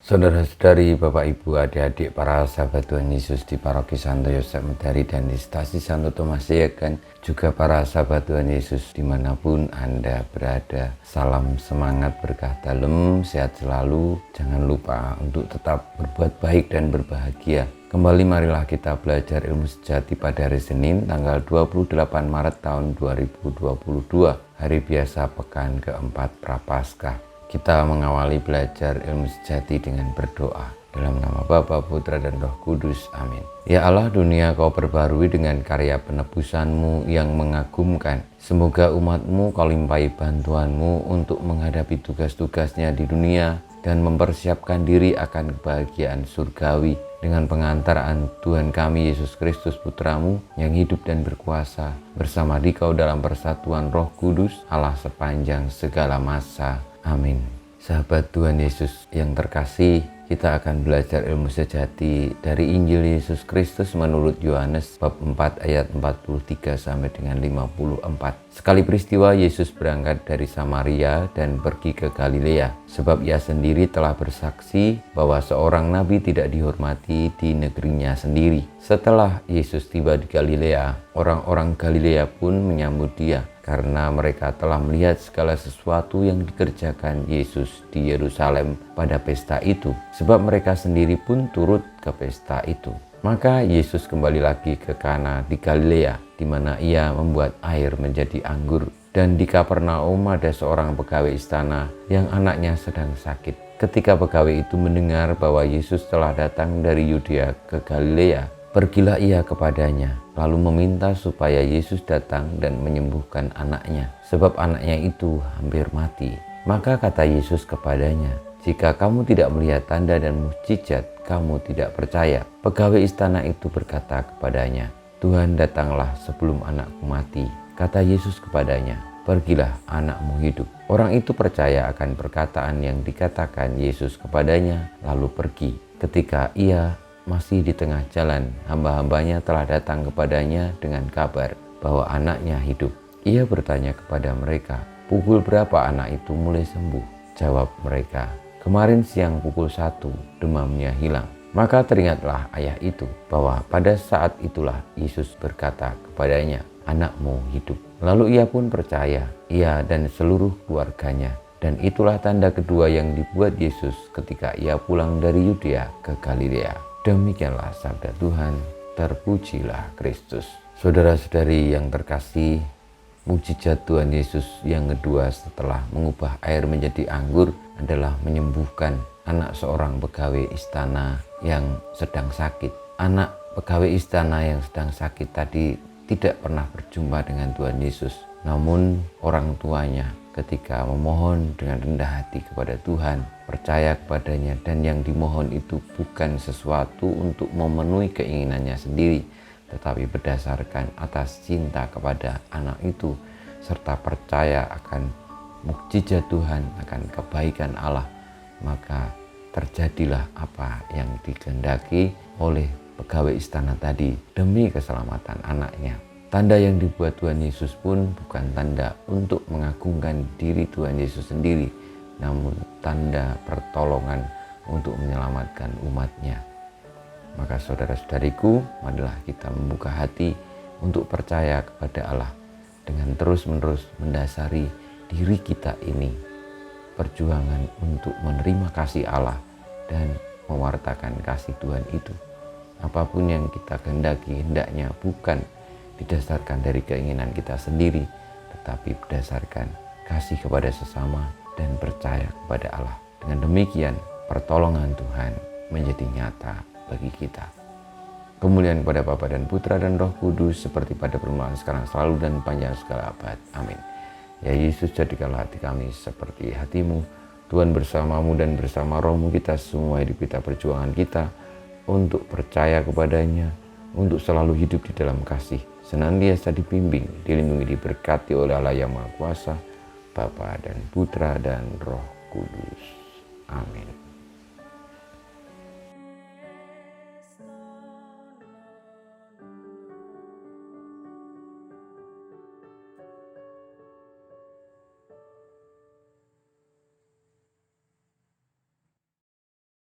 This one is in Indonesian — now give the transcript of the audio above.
Saudara-saudari, Bapak Ibu, adik-adik, para sahabat Tuhan Yesus di Paroki Santo Yosef Medari dan di Stasi Santo Thomas Yegan, juga para sahabat Tuhan Yesus dimanapun Anda berada. Salam semangat, berkah dalem, sehat selalu. Jangan lupa untuk tetap berbuat baik dan berbahagia. Kembali marilah kita belajar ilmu sejati pada hari Senin tanggal 28 Maret tahun 2022, hari biasa pekan keempat Prapaskah. Kita mengawali belajar ilmu sejati dengan berdoa. Dalam nama Bapa, Putra, dan Roh Kudus. Amin. Ya Allah, dunia Kau perbarui dengan karya penebusan-Mu yang mengagumkan. Semoga umat-Mu Kau limpahi bantuan-Mu untuk menghadapi tugas-tugasnya di dunia dan mempersiapkan diri akan kebahagiaan surgawi dengan pengantaraan Tuhan kami Yesus Kristus Putra-Mu yang hidup dan berkuasa bersama Dikau dalam persatuan Roh Kudus Allah sepanjang segala masa. Amin. Sahabat Tuhan Yesus yang terkasih, kita akan belajar ilmu sejati dari Injil Yesus Kristus menurut Yohanes bab 4 ayat 43 sampai dengan 54. Sekali peristiwa Yesus berangkat dari Samaria dan pergi ke Galilea, sebab Ia sendiri telah bersaksi bahwa seorang nabi tidak dihormati di negerinya sendiri. Setelah Yesus tiba di Galilea, orang-orang Galilea pun menyambut Dia karena mereka telah melihat segala sesuatu yang dikerjakan Yesus di Yerusalem pada pesta itu, sebab mereka sendiri pun turut ke pesta itu. Maka Yesus kembali lagi ke Kana di Galilea, di mana Ia membuat air menjadi anggur. Dan di Kapernaum ada seorang pegawai istana yang anaknya sedang sakit. Ketika pegawai itu mendengar bahwa Yesus telah datang dari Yudea ke Galilea, pergilah ia kepadanya, lalu meminta supaya Yesus datang dan menyembuhkan anaknya, sebab anaknya itu hampir mati. Maka kata Yesus kepadanya, "Jika kamu tidak melihat tanda dan mukjizat, kamu tidak percaya." Pegawai istana itu berkata kepadanya, "Tuhan, datanglah sebelum anakku mati." Kata Yesus kepadanya, "Pergilah, anakmu hidup." Orang itu percaya akan perkataan yang dikatakan Yesus kepadanya, lalu pergi. Ketika ia masih di tengah jalan, hamba-hambanya telah datang kepadanya dengan kabar bahwa anaknya hidup. Ia bertanya kepada mereka, "Pukul berapa anak itu mulai sembuh?" Jawab mereka, "Kemarin siang pukul 1, demamnya hilang." Maka teringatlah ayah itu bahwa pada saat itulah Yesus berkata kepadanya, "Anakmu hidup." Lalu ia pun percaya, ia dan seluruh keluarganya. Dan itulah tanda kedua yang dibuat Yesus ketika ia pulang dari Yudea ke Galilea. Demikianlah sabda Tuhan, terpujilah Kristus. Saudara-saudari yang terkasih, mukjizat Tuhan Yesus yang kedua setelah mengubah air menjadi anggur adalah menyembuhkan anak seorang pegawai istana yang sedang sakit. Anak pegawai istana yang sedang sakit tadi tidak pernah berjumpa dengan Tuhan Yesus. Namun orang tuanya ketika memohon dengan rendah hati kepada Tuhan, percaya kepadanya, dan yang dimohon itu bukan sesuatu untuk memenuhi keinginannya sendiri, tetapi berdasarkan atas cinta kepada anak itu, serta percaya akan mukjizat Tuhan, akan kebaikan Allah, maka terjadilah apa yang dikehendaki oleh pegawai istana tadi demi keselamatan anaknya. Tanda yang dibuat Tuhan Yesus pun bukan tanda untuk mengagungkan diri Tuhan Yesus sendiri, namun tanda pertolongan untuk menyelamatkan umatnya. Maka saudara-saudariku, marilah kita membuka hati untuk percaya kepada Allah dengan terus-menerus mendasari diri kita ini perjuangan untuk menerima kasih Allah dan mewartakan kasih Tuhan itu. Apapun yang kita kehendaki, hendaknya bukan didasarkan dari keinginan kita sendiri, tetapi berdasarkan kasih kepada sesama dan percaya kepada Allah. Dengan demikian, pertolongan Tuhan menjadi nyata bagi kita. Kemuliaan kepada Bapa dan Putra dan Roh Kudus, seperti pada permulaan, sekarang, selalu, dan panjang segala abad. Amin. Ya Yesus, jadikanlah hati kami seperti hati-Mu. Tuhan bersamamu dan bersama rohmu kita semua hidup kita, perjuangan kita untuk percaya kepadanya, untuk selalu hidup di dalam kasih, senantiasa dibimbing, dilindungi, diberkati oleh Allah yang Maha Kuasa, Bapa dan Putra dan Roh Kudus. Amin.